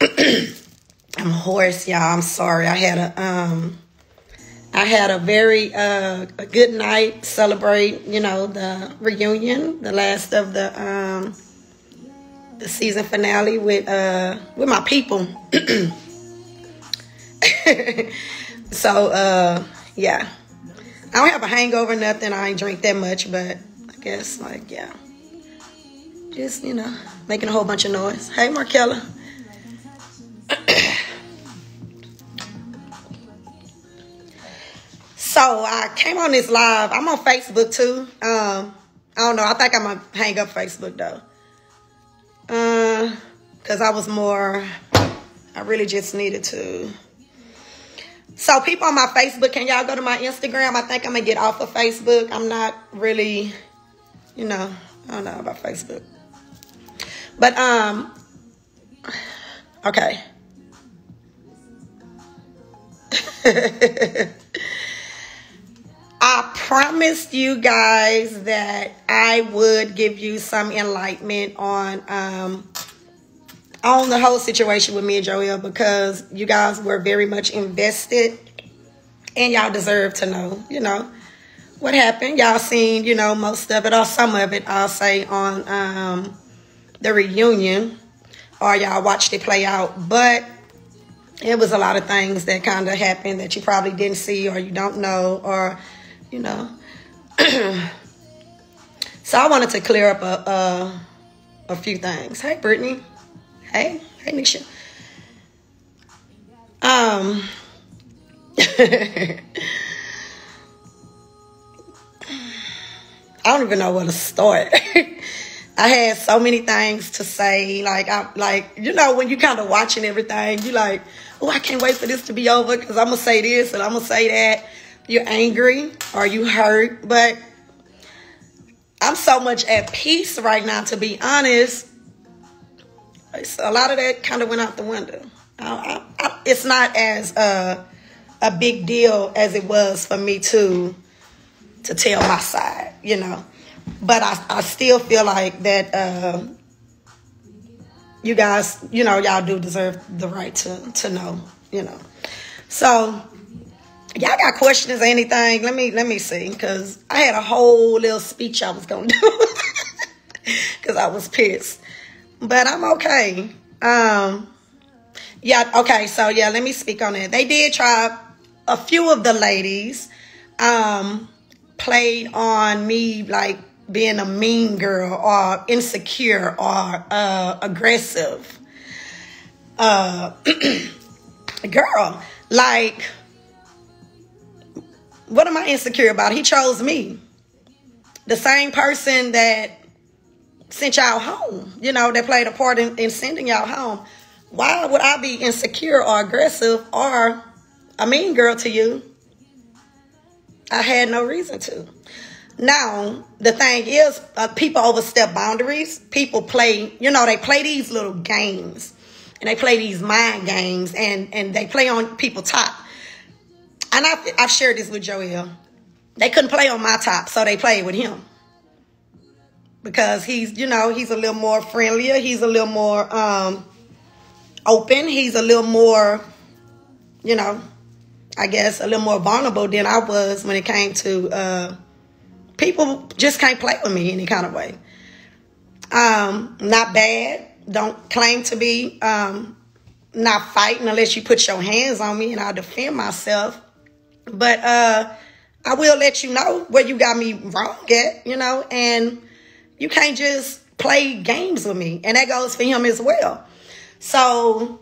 I'm hoarse, y'all. I'm sorry. I had a very a good night, celebrate, the reunion, the last of the season finale with my people. So yeah. I don't have a hangover, nothing. I ain't drink that much, but I guess yeah. Just, making a whole bunch of noise. Hey, Markella. So I came on this live. I'm on Facebook too. I don't know. I think I'm gonna hang up Facebook though. Cause I really just needed to. So people on my Facebook, can y'all go to my Instagram? I think I'm gonna get off of Facebook. I'm not really, I don't know about Facebook. But okay. I promised you guys that I would give you some enlightenment on the whole situation with me and Joel, because you guys were very much invested and y'all deserve to know, what happened. Y'all seen, most of it or some of it, I'll say, on the reunion, or y'all watched it play out. But it was a lot of things that kind of happened that you probably didn't see, or you don't know, or So I wanted to clear up a few things. Hey, Brittany. Hey, Nisha. I don't even know where to start. I had so many things to say. When you kind of watching everything, you like, oh, I can't wait for this to be over because I'm going to say this and I'm going to say that. You're angry or you hurt, but I'm so much at peace right now, to be honest. A lot of that kind of went out the window. It's not as a big deal as it was for me to tell my side, But I still feel like that you guys, y'all do deserve the right to know, So y'all got questions or anything? Let me see, because I had a whole little speech I was going to do because I was pissed. But I'm okay. Yeah, okay, so yeah, let me speak on that. They did try, a few of the ladies played on me like being a mean girl or insecure or aggressive. Girl, like, what am I insecure about? He chose me. The same person that sent y'all home, that played a part in sending y'all home. Why would I be insecure or aggressive or a mean girl to you? I had no reason to. Now, the thing is, people overstep boundaries. People play, they play these little games. And they play these mind games. And they play on people's top. And I've shared this with Joel. They couldn't play on my top, so they played with him. Because he's, he's a little more friendlier. He's a little more open. He's a little more, I guess, a little more vulnerable than I was when it came to people just can't play with me any kind of way. Not bad. Don't claim to be not fighting unless you put your hands on me and I'll defend myself. But I will let you know where you got me wrong at, and you can't just play games with me. And that goes for him as well. So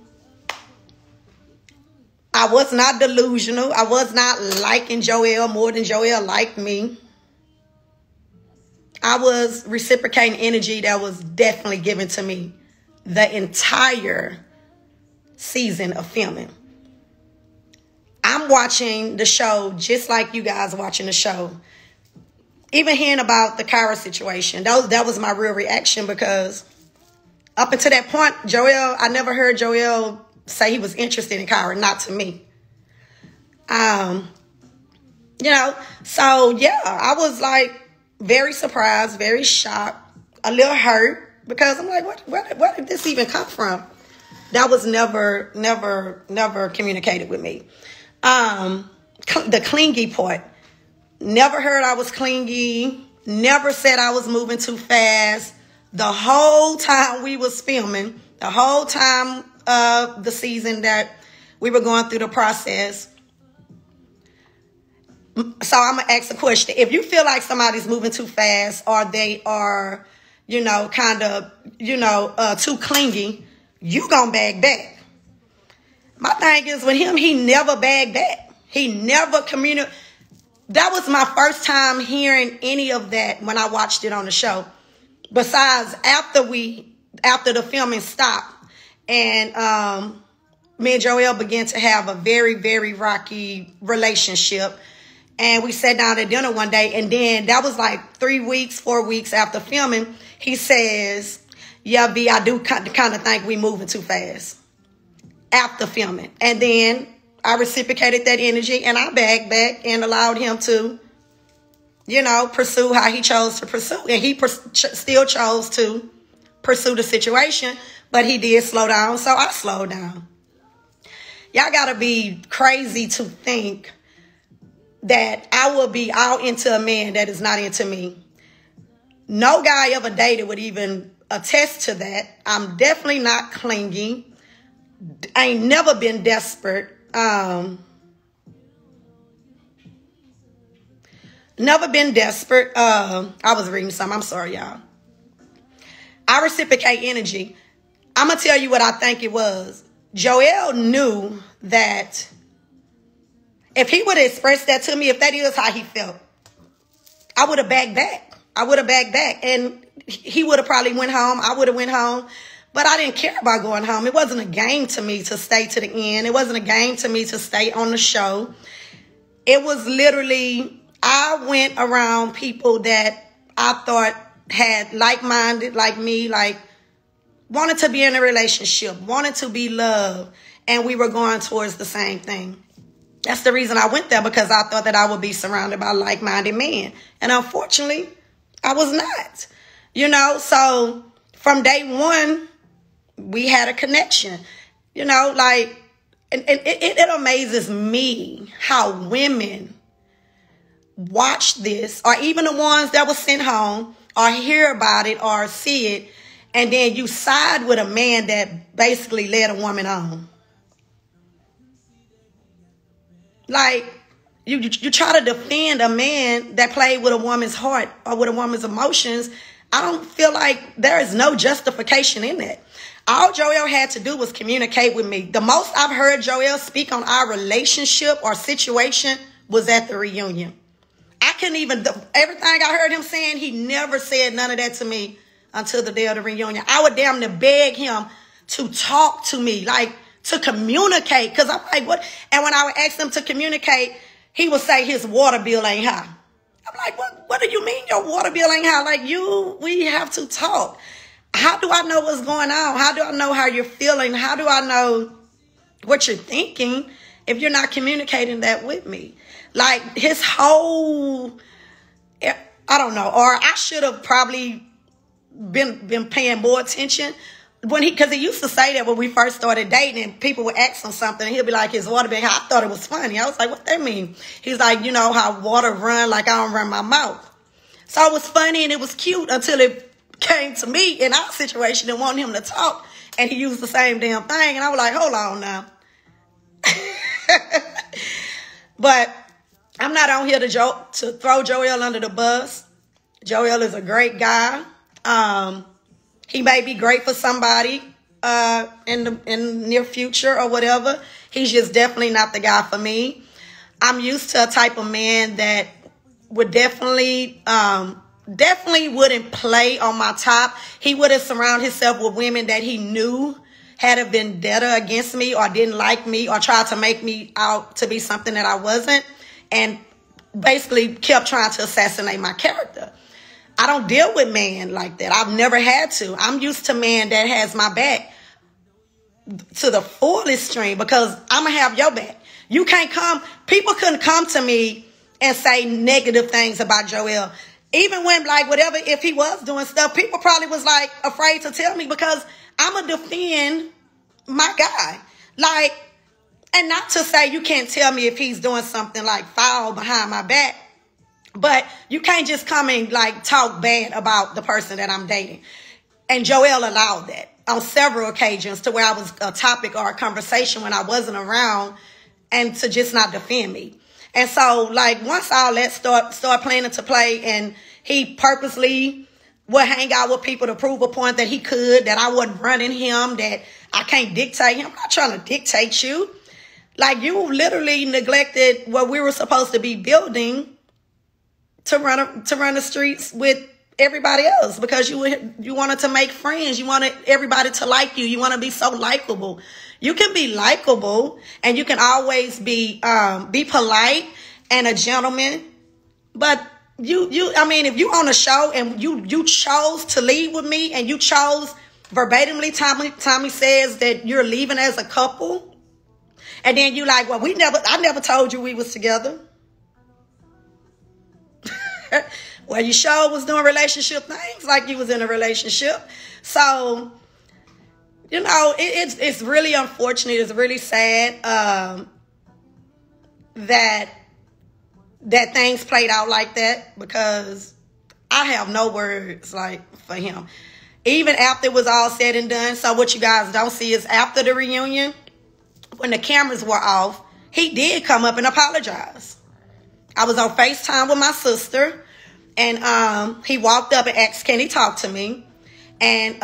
I was not delusional. I was not liking Joel more than Joel liked me. I was reciprocating energy that was definitely given to me the entire season of filming. I'm watching the show just like you guys watching the show. Even hearing about the Kyra situation, that was my real reaction, because up until that point, I never heard Joel say he was interested in Kyra, not to me. So yeah, I was like very surprised, very shocked, a little hurt, because I'm like, where did this even come from? That was never communicated with me. The clingy part. Never heard I was clingy. Never said I was moving too fast. The whole time we was filming, the whole time of the season that we were going through the process. So I'm going to ask a question. If you feel like somebody's moving too fast or they are, you know, kind of, you know, too clingy, you going to bag back. My thing is with him, he never bagged back. He never communicated. That was my first time hearing any of that when I watched it on the show. Besides, after the filming stopped and me and Joel began to have a very, very rocky relationship. And we sat down at dinner one day, and then that was like 4 weeks after filming. He says, yeah, B, I do kind of think we moving too fast after filming. And then I reciprocated that energy, and I backed back and allowed him to, you know, pursue how he chose to pursue. And he still chose to pursue the situation, but he did slow down, so I slowed down. Y'all got to be crazy to think that I will be out into a man that is not into me. No guy ever dated would even attest to that. I'm definitely not clingy. I ain't never been desperate. Never been desperate. I was reading something. I'm sorry, y'all. I reciprocate energy. I'm going to tell you what I think it was. Joel knew that if he would have expressed that to me, if that is how he felt, I would have backed back. I would have backed back. And he would have probably went home. I would have went home. But I didn't care about going home. It wasn't a game to me to stay to the end. It wasn't a game to me to stay on the show. It was literally, I went around people that I thought had like-minded, like me, like wanted to be in a relationship, wanted to be loved, and we were going towards the same thing. That's the reason I went there, because I thought that I would be surrounded by like-minded men. And unfortunately, I was not. You know, so from day one, we had a connection. You know, like, and it amazes me how women watch this, or even the ones that were sent home, or hear about it, or see it, and then you side with a man that basically led a woman on. Like, you try to defend a man that played with a woman's heart or with a woman's emotions. I don't feel like there is no justification in that. All Joel had to do was communicate with me. The most I've heard Joel speak on our relationship or situation was at the reunion. I couldn't even, everything I heard him saying, he never said none of that to me until the day of the reunion. I would damn near beg him to talk to me, like to communicate. Because I'm like, what? And when I would ask him to communicate, he would say his water bill ain't high. I'm like, what do you mean your water bill ain't high? Like, we have to talk. How do I know what's going on? How do I know how you're feeling? How do I know what you're thinking if you're not communicating that with me? Like, his whole, I don't know, or I should have probably been paying more attention when because he used to say that when we first started dating, and people would ask him something, and he'll be like, his water bill. I thought it was funny. I was like, what that mean? He's like, you know how water run like I don't run my mouth. So it was funny and it was cute until it came to me in our situation and wanted him to talk, and he used the same damn thing, and I was like, hold on now. But I'm not on here to throw Joel under the bus. Joel is a great guy. He may be great for somebody in the near future or whatever. He's just definitely not the guy for me. I'm used to a type of man that would definitely wouldn't play on my top. He wouldn't surround himself with women that he knew had a vendetta against me or didn't like me or tried to make me out to be something that I wasn't, and basically kept trying to assassinate my character. I don't deal with men like that. I've never had to. I'm used to man that has my back to the fullest stream, because I'm going to have your back. You can't come. People couldn't come to me and say negative things about Joel. Even when, like, whatever, if he was doing stuff, people probably was, like, afraid to tell me, because I'm going to defend my guy. Like, and not to say you can't tell me if he's doing something like foul behind my back, but you can't just come and like talk bad about the person that I'm dating. And Joel allowed that on several occasions to where I was a topic or a conversation when I wasn't around, and to just not defend me. And so like once all that start playing into play, and he purposely would hang out with people to prove a point that he could, that I wasn't running him, that I can't dictate him. I'm not trying to dictate you. Like, you literally neglected what we were supposed to be building to run the streets with everybody else, because you wanted to make friends. You wanted everybody to like you. You want to be so likable. You can be likable, and you can always be polite and a gentleman. But I mean, if you on a show and you chose to leave with me, and you chose verbatimly, Tommy says that you're leaving as a couple. And then you like, well, I never told you we was together. Well, you sure was doing relationship things like you was in a relationship. So, you know, it's really unfortunate. It's really sad that things played out like that, because I have no words like for him. Even after it was all said and done. So what you guys don't see is after the reunion, when the cameras were off, he did come up and apologize. I was on FaceTime with my sister, and he walked up and asked, can he talk to me? And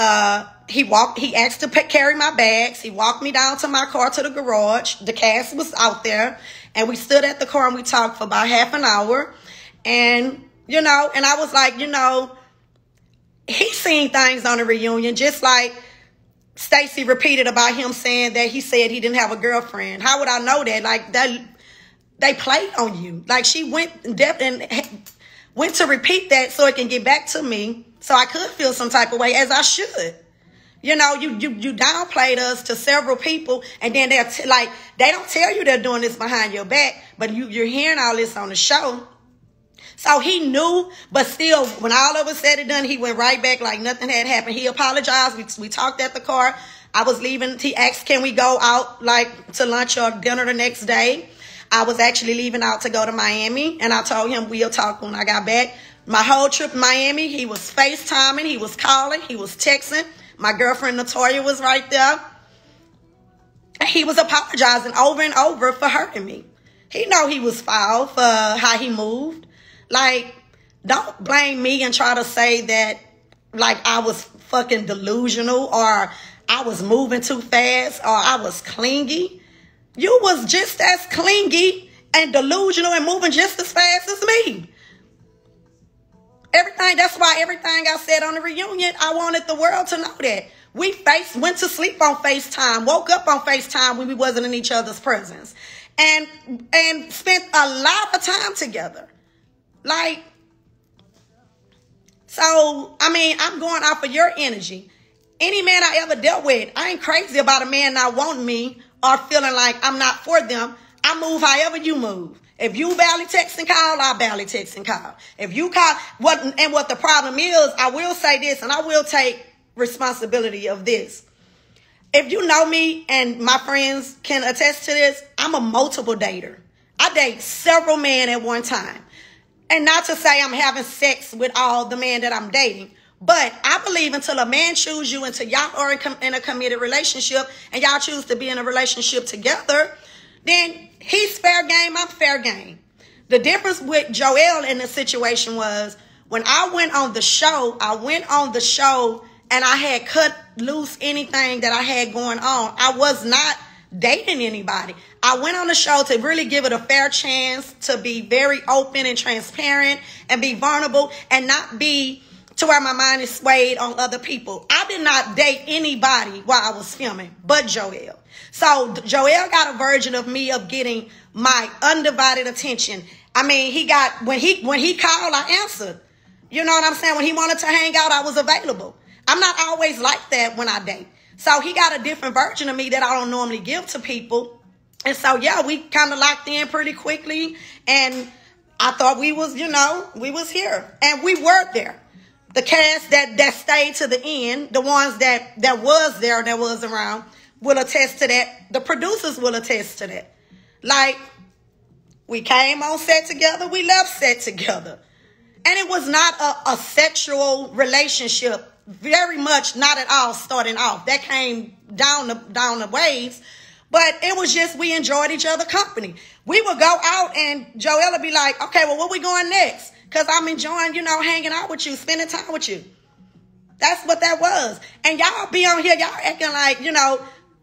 he asked to carry my bags. He walked me down to my car to the garage. The cast was out there, and we stood at the car and we talked for about half an hour. And, you know, and I was like, you know, he's seen things on the reunion, just like Stacey repeated about him saying that he said he didn't have a girlfriend. How would I know that? Like, they played on you. Like, she went in depth and went to repeat that so it can get back to me, so I could feel some type of way, as I should. You know, you downplayed us to several people, and then they don't tell you they're doing this behind your back, but you're hearing all this on the show. So he knew, but still, when all of it said and done, he went right back like nothing had happened. He apologized. We talked at the car. I was leaving. He asked, can we go out like to lunch or dinner the next day? I was actually leaving out to go to Miami, and I told him we'll talk when I got back. My whole trip in Miami, he was FaceTiming, he was calling, he was texting. My girlfriend Natoya was right there. And he was apologizing over and over for hurting me. He know he was foul for how he moved. Like, don't blame me and try to say that, like, I was fucking delusional, or I was moving too fast, or I was clingy. You was just as clingy and delusional and moving just as fast as me. That's why everything I said on the reunion, I wanted the world to know that. We went to sleep on FaceTime, woke up on FaceTime when we wasn't in each other's presence, and spent a lot of time together. Like, so, I mean, I'm going off of your energy. Any man I ever dealt with, I ain't crazy about a man not wanting me or feeling like I'm not for them. I move however you move. If you barely text and call, I'll barely text and call. If you call, what the problem is, I will say this, and I will take responsibility of this. If you know me, and my friends can attest to this, I'm a multiple dater. I date several men at one time. And not to say I'm having sex with all the men that I'm dating, but I believe until a man chooses you, until y'all are in a committed relationship and y'all choose to be in a relationship together, then he's fair game, I'm fair game. The difference with Joel in the situation was when I went on the show and I had cut loose anything that I had going on. I was not dating anybody. I went on the show to really give it a fair chance, to be very open and transparent and be vulnerable and not be to where my mind is swayed on other people. I did not date anybody while I was filming but Joel. So Joel got a version of me of getting my undivided attention. I mean, when he called, I answered. You know what I'm saying? When he wanted to hang out, I was available. I'm not always like that when I date. So he got a different version of me that I don't normally give to people. And so, yeah, we kind of locked in pretty quickly. And I thought we was here. And we were there. The cast that stayed to the end, the ones that was there, that was around, will attest to that. The producers will attest to that. Like, we came on set together. We left set together. And it was not a sexual relationship. Very much not at all starting off. That came down the waves. But it was just we enjoyed each other's company. We would go out and Joelle would be like, okay, well, where we going next? Because I'm enjoying, hanging out with you, spending time with you. That's what that was. And y'all be on here, y'all acting like,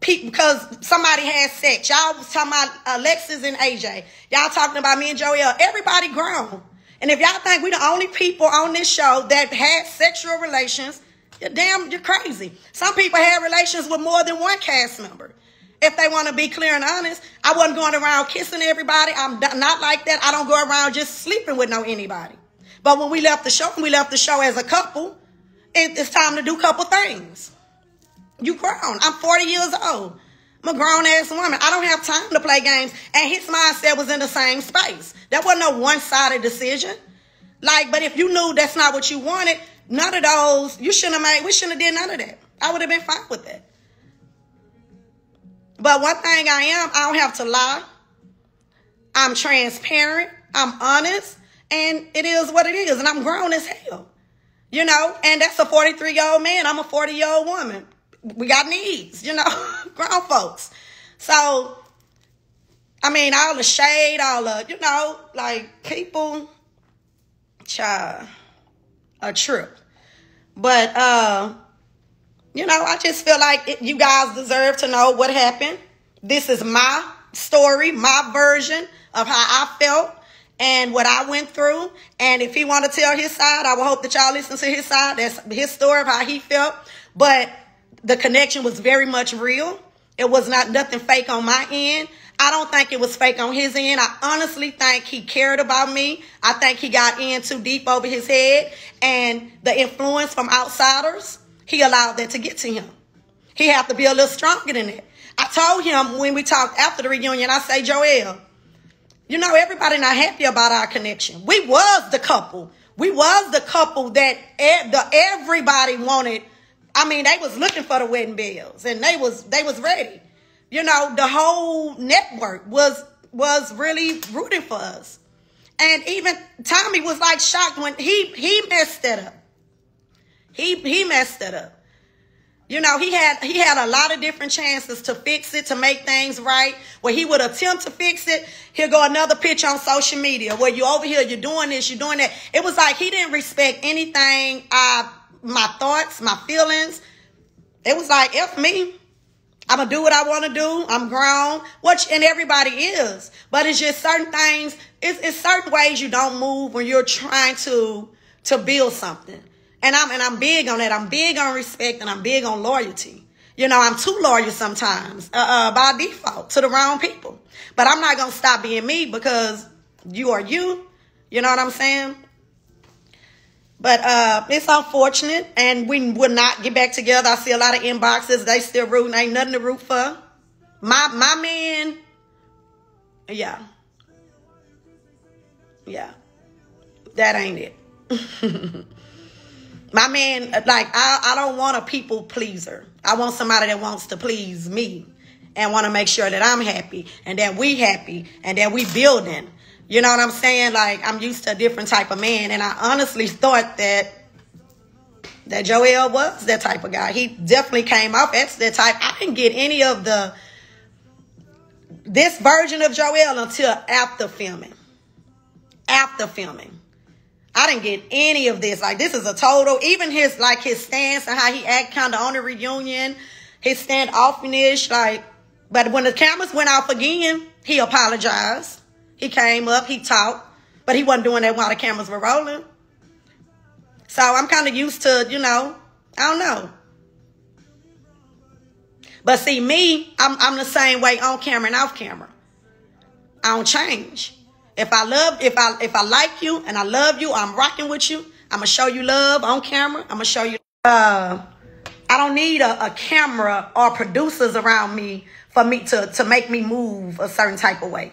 because somebody had sex. Y'all was talking about Alexis and AJ. Y'all talking about me and Joelle. Everybody grown. And if y'all think we the only people on this show that had sexual relations, you're crazy. Some people had relations with more than one cast member. If they want to be clear and honest, I wasn't going around kissing everybody. I'm not like that. I don't go around just sleeping with anybody. But when we left the show as a couple, it's time to do a couple things. You grown. I'm 40 years old. I'm a grown-ass woman. I don't have time to play games. And his mindset was in the same space. That wasn't a one-sided decision. But if you knew that's not what you wanted, none of those, we shouldn't have did none of that. I would have been fine with that. But one thing I don't have to lie. I'm transparent. I'm honest. And it is what it is. And I'm grown as hell. And that's a 43-year-old man. I'm a 40-year-old woman. We got needs, grown folks. So, all the shade, all the, people, child, a trip. But, I just feel like you guys deserve to know what happened. This is my story, my version of how I felt and what I went through. And if he want to tell his side, I will hope that y'all listen to his side. That's his story of how he felt. But the connection was very much real. It was nothing fake on my end. I don't think it was fake on his end. I honestly think he cared about me. I think he got in too deep over his head. And the influence from outsiders, he allowed that to get to him. He have to be a little stronger than that. I told him when we talked after the reunion, I say, Joelle, everybody not happy about our connection. We was the couple. We was the couple that everybody wanted. They was looking for the wedding bells and they was ready. The whole network was really rooting for us. And even Tommy was shocked when he messed it up. He messed it up. He had a lot of different chances to fix it, to make things right. Where he would attempt to fix it, he'll go another picture on social media where you over here, you're doing this, you're doing that. It was like he didn't respect anything, my thoughts, my feelings. It was like, F me. I'm going to do what I want to do. I'm grown. And everybody is. But it's just certain things. It's certain ways you don't move when you're trying to build something. And I'm big on that. I'm big on respect and I'm big on loyalty. I'm too loyal sometimes by default to the wrong people. But I'm not going to stop being me because you are you. You know what I'm saying? But it's unfortunate, and we will not get back together. I see a lot of inboxes. They still rooting. Ain't nothing to root for. My man, yeah. That ain't it. My man, I don't want a people pleaser. I want somebody that wants to please me and want to make sure that I'm happy and that we happy and that we building. You know what I'm saying? I'm used to a different type of man. And I honestly thought that Joelle was that type of guy. He definitely came off as that type. I didn't get any of this version of Joelle until after filming. I didn't get any of this. This is a total, even his stance and how he act kind of on the reunion, his standoffish, but when the cameras went off again, he apologized. He came up, he talked, but he wasn't doing that while the cameras were rolling. So I'm kind of used to, I don't know. But see, me, I'm the same way on camera and off camera. I don't change. If I like you and I love you, I'm rocking with you. I'm going to show you love on camera. I'm going to show you. I don't need a camera or producers around me for me to make me move a certain type of way.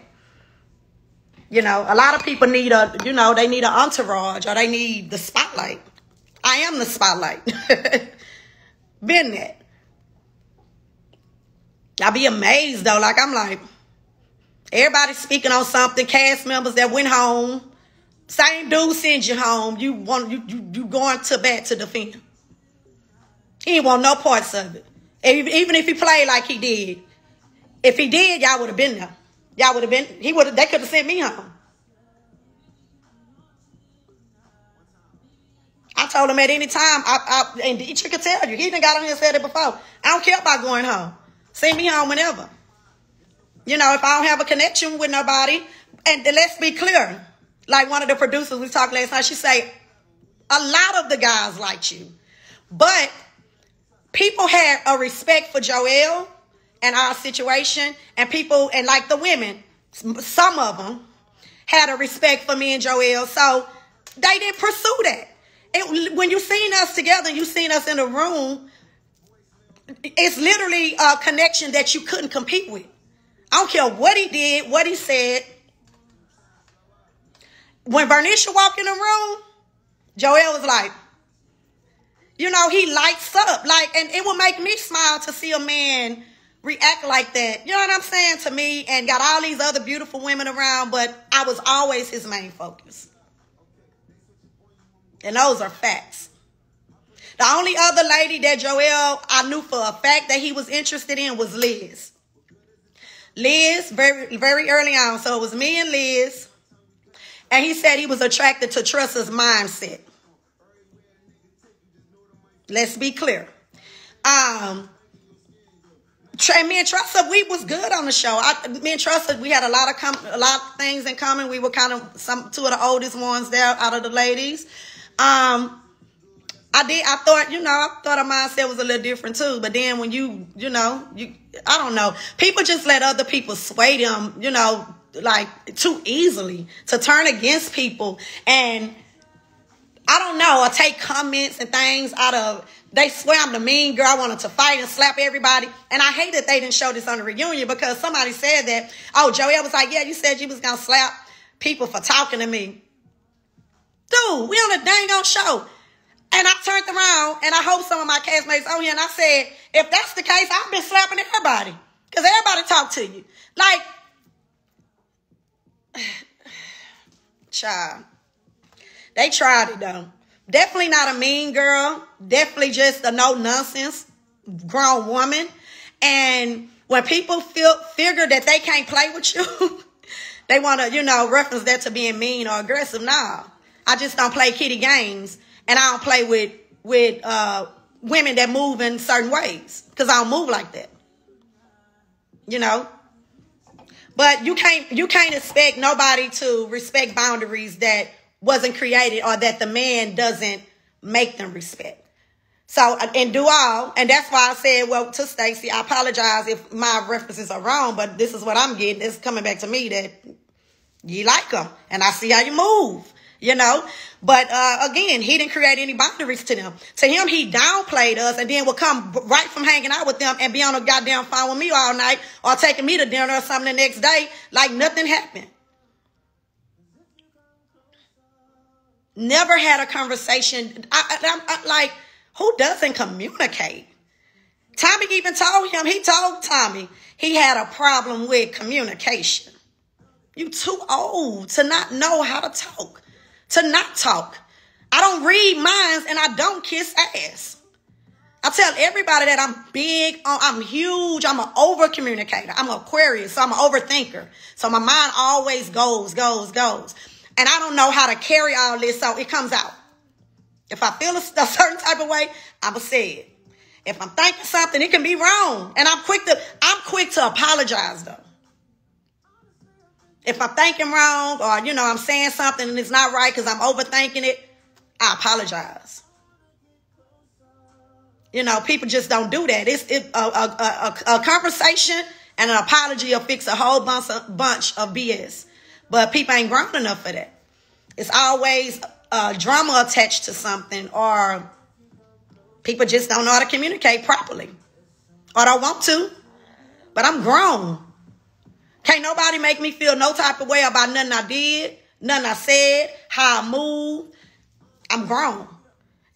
A lot of people need they need an entourage or they need the spotlight. I am the spotlight. Been that. I be amazed though. Like I'm like, everybody speaking on something. Cast members that went home. Same dude sends you home. You going to bat to defend. He didn't want no parts of it. Even if he played like he did. If he did, y'all would have been there. Y'all would have been. They could have sent me home. I told him at any time. And he could tell you. He done got on here and said it before. I don't care about going home. Send me home whenever. You know, if I don't have a connection with nobody. And let's be clear. Like one of the producers we talked last night, she say, a lot of the guys liked you. But people had a respect for Joel and our situation. And people, and like the women, some of them had a respect for me and Joel. So they didn't pursue that. When you seen us together and you seen us in the room, it's literally a connection that you couldn't compete with. I don't care what he did, what he said. When Vernisha walked in the room, Joel was like, you know, he lights up. Like, and it would make me smile to see a man react like that. You know what I'm saying? To me, and got all these other beautiful women around, but I was always his main focus. And those are facts. The only other lady that Joel, I knew for a fact that he was interested in was Liz. Liz, very, very early on. So it was me and Liz. And he said he was attracted to Tressa's mindset. Let's be clear. Me and Tressa, we was good on the show. Me and Tressa, we had a lot of things in common. We were kind of two of the oldest ones there out of the ladies. I thought our mindset was a little different too. But then when I don't know. People just let other people sway them, like too easily to turn against people. And I don't know, or take comments and things out of, they swear I'm the mean girl. I wanted to fight and slap everybody. And I hate that they didn't show this on the reunion because somebody said that, oh, Joel was like, yeah, you said you was going to slap people for talking to me. Dude, we on a dang on show. And I turned around, and I hope some of my castmates on here, and I said, if that's the case, I've been slapping everybody. Because everybody talk to you. Like, child. They tried it, though. Definitely not a mean girl. Definitely just a no-nonsense grown woman. And when people figure that they can't play with you, they want to, reference that to being mean or aggressive. Nah. I just don't play kiddie games, and I don't play with women that move in certain ways because I don't move like that, But you can't expect nobody to respect boundaries that wasn't created or that the man doesn't make them respect. So and that's why I said, well, to Stacey, I apologize if my references are wrong, but this is what I'm getting. It's coming back to me that you like them, and I see how you move. But again, he didn't create any boundaries to them. To him, he downplayed us and then would come right from hanging out with them and be on a goddamn phone with me all night or taking me to dinner or something the next day like nothing happened. Never had a conversation. I like, who doesn't communicate? Tommy even told Tommy he had a problem with communication. You too old to not know how to talk. To not talk. I don't read minds and I don't kiss ass. I tell everybody that I'm big, I'm huge, I'm an over communicator. I'm an Aquarius, so I'm an overthinker. So my mind always goes. And I don't know how to carry all this, so it comes out. If I feel a certain type of way, I'm going to say it. If I'm thinking something, it can be wrong. And I'm quick to apologize though. If I'm thinking wrong or, I'm saying something and it's not right because I'm overthinking it, I apologize. People just don't do that. It's a conversation and an apology will fix a whole bunch of BS. But people ain't grown enough for that. It's always drama attached to something, or people just don't know how to communicate properly or don't want to. But I'm grown. Can't nobody make me feel no type of way about nothing I did, nothing I said, how I moved. I'm grown.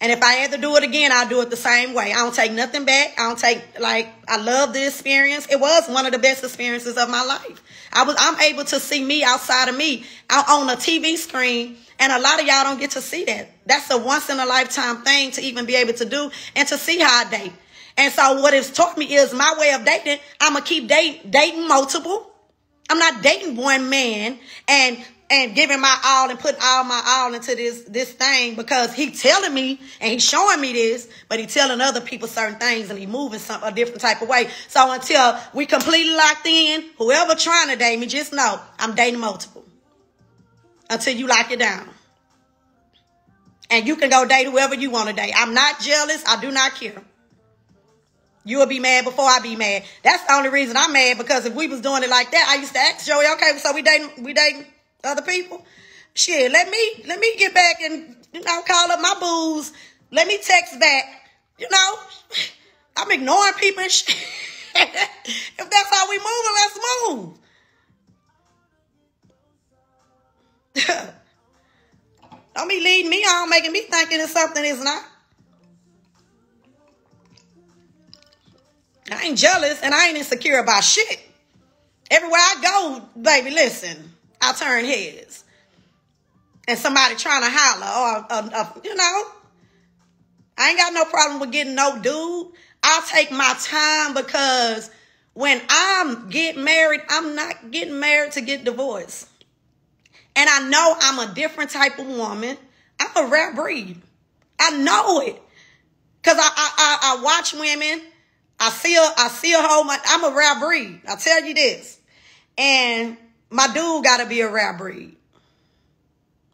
And if I had to do it again, I'll do it the same way. I don't take nothing back. I love the experience. It was one of the best experiences of my life. I'm able to see me outside of me out on a TV screen. And a lot of y'all don't get to see that. That's a once in a lifetime thing to even be able to do and to see how I date. And so what it's taught me is my way of dating. I'm going to keep dating multiple. I'm not dating one man and giving my all and putting all my all into this thing because he telling me and he's showing me this, but he telling other people certain things and he moving a different type of way. So until we completely locked in, whoever trying to date me, just know I'm dating multiple until you lock it down. And you can go date whoever you want to date. I'm not jealous. I do not care. You will be mad before I be mad. That's the only reason I'm mad, because if we was doing it like that, I used to ask Joey, okay, so we dating other people? Shit, let me get back and, call up my booze. Let me text back. I'm ignoring people and shit. If that's how we moving, let's move. Don't be leading me on, making me thinking it's something it's not. I ain't jealous and I ain't insecure about shit. Everywhere I go, baby, listen, I turn heads. And somebody trying to holler or, I ain't got no problem with getting no dude. I'll take my time, because when I'm getting married, I'm not getting married to get divorced. And I know I'm a different type of woman. I'm a rare breed. I know it. Because I watch women. I see a whole much. I'm a rare breed. I'll tell you this. And my dude gotta be a rare breed.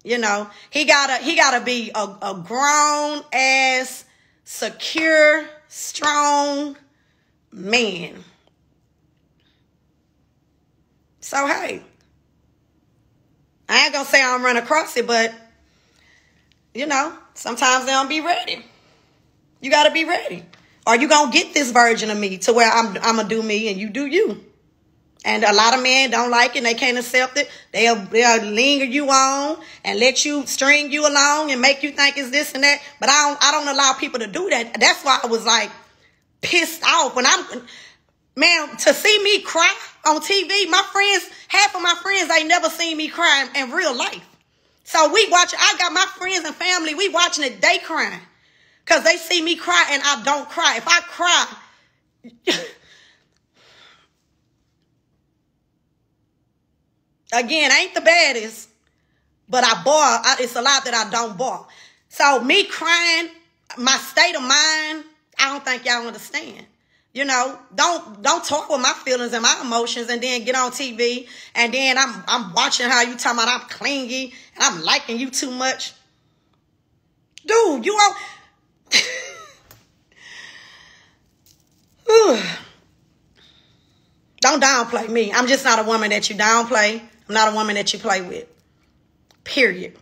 He gotta be a grown ass, secure, strong man. So hey, I ain't gonna say I'm running across it, but sometimes they don't be ready. You gotta be ready. Or you gonna get this version of me to where I'm gonna do me and you do you. And a lot of men don't like it and they can't accept it. They'll linger you on and let you string you along and make you think it's this and that. But I don't allow people to do that. That's why I was like pissed off when to see me cry on TV. Half of my friends ain't never seen me cry in real life. So I got my friends and family, we watching it, they crying. Because they see me cry and I don't cry. If I cry, again, I ain't the baddest, but I bore. It's a lot that I don't bore. So me crying, my state of mind, I don't think y'all understand. Don't talk with my feelings and my emotions and then get on TV and then I'm watching how you talking about I'm clingy and I'm liking you too much. Dude, you all... Don't downplay me. I'm just not a woman that you downplay. I'm not a woman that you play with. Period.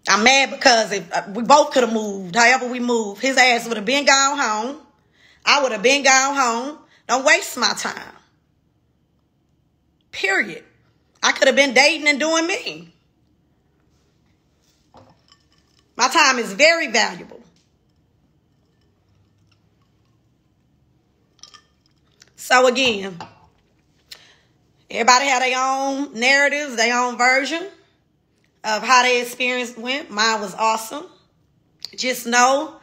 I'm mad because if we both could have moved, however we moved, his ass would have been gone home. I would have been gone home. Don't waste my time. Period. I could have been dating and doing me. My time is very valuable. So again, everybody had their own narratives, their own version of how their experience went. Mine was awesome. Just know,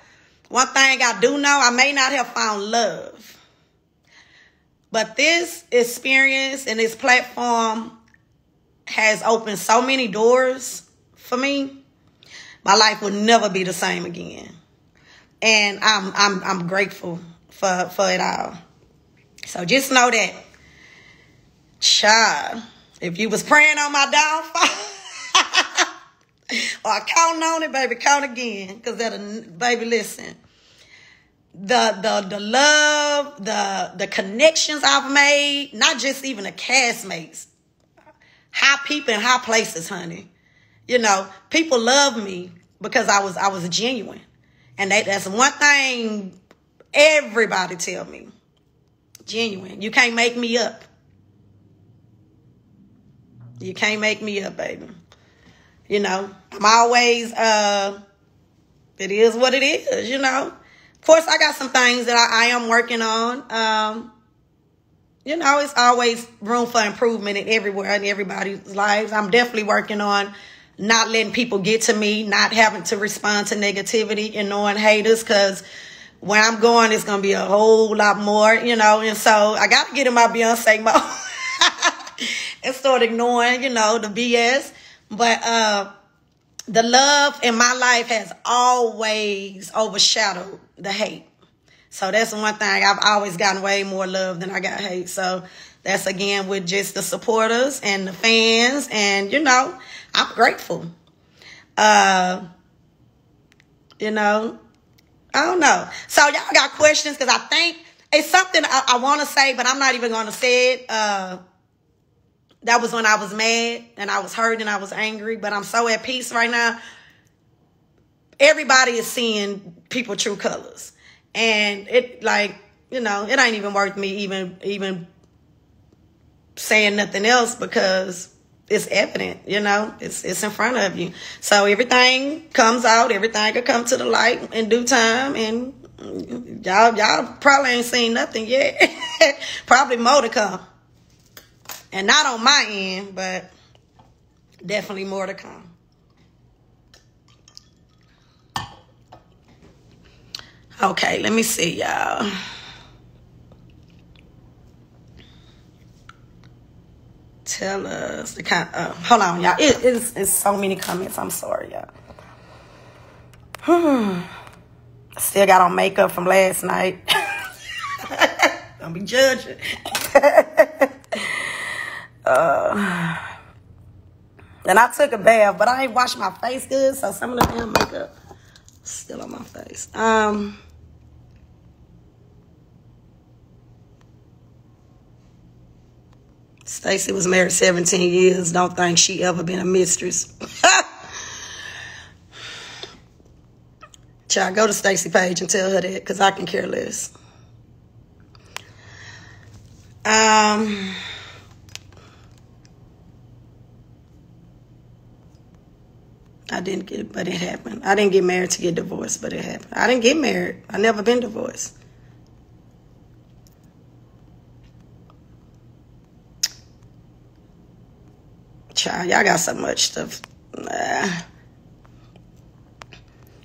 one thing I do know, I may not have found love. But this experience and this platform has opened so many doors for me. My life will never be the same again. And I'm grateful for it all. So just know that, child, if you was praying on my downfall or counting on it, baby, count again. Because baby, listen, the love, the connections I've made, not just even the castmates, high people in high places, honey. People love me because I was genuine. And that's one thing everybody tell me. Genuine. You can't make me up. You can't make me up, baby. I'm always it is what it is, you know. Of course, I got some things that I am working on. You know, it's always room for improvement in everywhere in everybody's lives. I'm definitely working on not letting people get to me, not having to respond to negativity and knowing haters, because where I'm going, it's going to be a whole lot more, you know. And so I got to get in my Beyonce mode and start ignoring, you know, the BS. But the love in my life has always overshadowed the hate. So that's one thing. I've always gotten way more love than I got hate. So that's, again, with just the supporters and the fans. And, you know, I'm grateful. You know, I don't know. So y'all got questions? Because I think it's something I want to say, but I'm not even going to say it. That was when I was mad and I was hurt and I was angry. But I'm so at peace right now. Everybody is seeing people true colors. And it, like, you know, it ain't even worth me even saying nothing else, because it's evident, you know, it's in front of you. So everything comes out, everything will come to the light in due time, and y'all probably ain't seen nothing yet. Probably more to come. And not on my end, but definitely more to come. Okay, let me see, y'all. Tell us the kind. Hold on, y'all. It's so many comments. I'm sorry, y'all. Still got on makeup from last night. Don't be judging. And I took a bath, but I ain't washed my face good, so some of the damn makeup still on my face. Stacy was married 17 years. Don't think she ever been a mistress. Child, go to Stacy page and tell her that, because I can care less. I didn't get it, but it happened. I didn't get married to get divorced, but it happened. I didn't get married. I never been divorced. Child, y'all got so much stuff.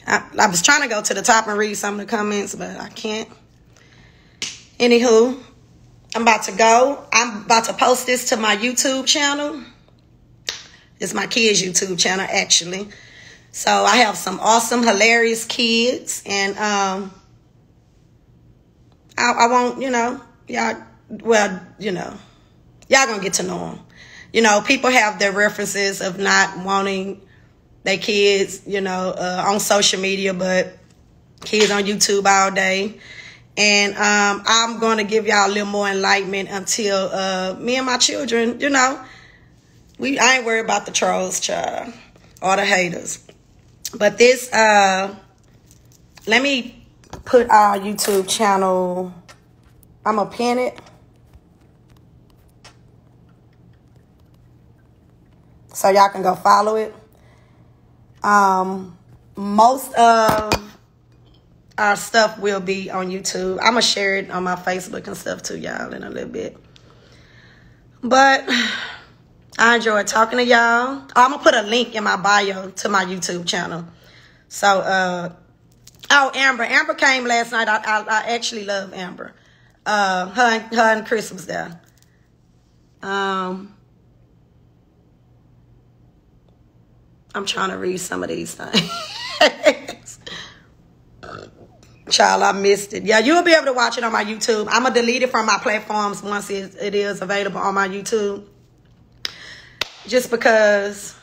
I was trying to go to the top and read some of the comments, but I can't. Anywho, I'm about to go. I'm about to post this to my YouTube channel. It's my kids' YouTube channel, actually. So I have some awesome, hilarious kids. And I want, you know, y'all, well, you know, y'all gonna get to know them. You know, people have their references of not wanting their kids, you know, on social media, but kids on YouTube all day. And I'm going to give y'all a little more enlightenment until me and my children, you know, I ain't worried about the trolls, child, or the haters. But this, let me put our YouTube channel, I'm going to pin it. So y'all can go follow it. Most of our stuff will be on YouTube. I'm going to share it on my Facebook and stuff too, y'all, in a little bit. But I enjoyed talking to y'all. I'm going to put a link in my bio to my YouTube channel. So, oh, Amber. Amber came last night. I actually love Amber. Her and Chris was there. I'm trying to read some of these things. Child, I missed it. Yeah, you'll be able to watch it on my YouTube. I'm going to delete it from my platforms once it is available on my YouTube. Just because,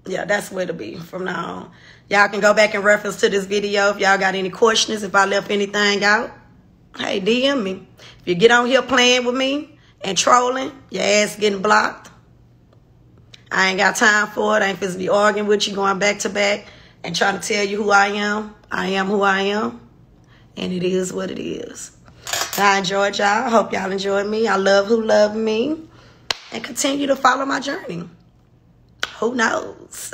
yeah, that's where it'll be from now on. Y'all can go back and reference to this video if y'all got any questions. If I left anything out, hey, DM me. If you get on here playing with me and trolling, your ass getting blocked. I ain't got time for it. I ain't supposed to be arguing with you, going back to back and trying to tell you who I am. I am who I am. And it is what it is. I enjoyed y'all. I hope y'all enjoyed me. I love who love me. And continue to follow my journey. Who knows?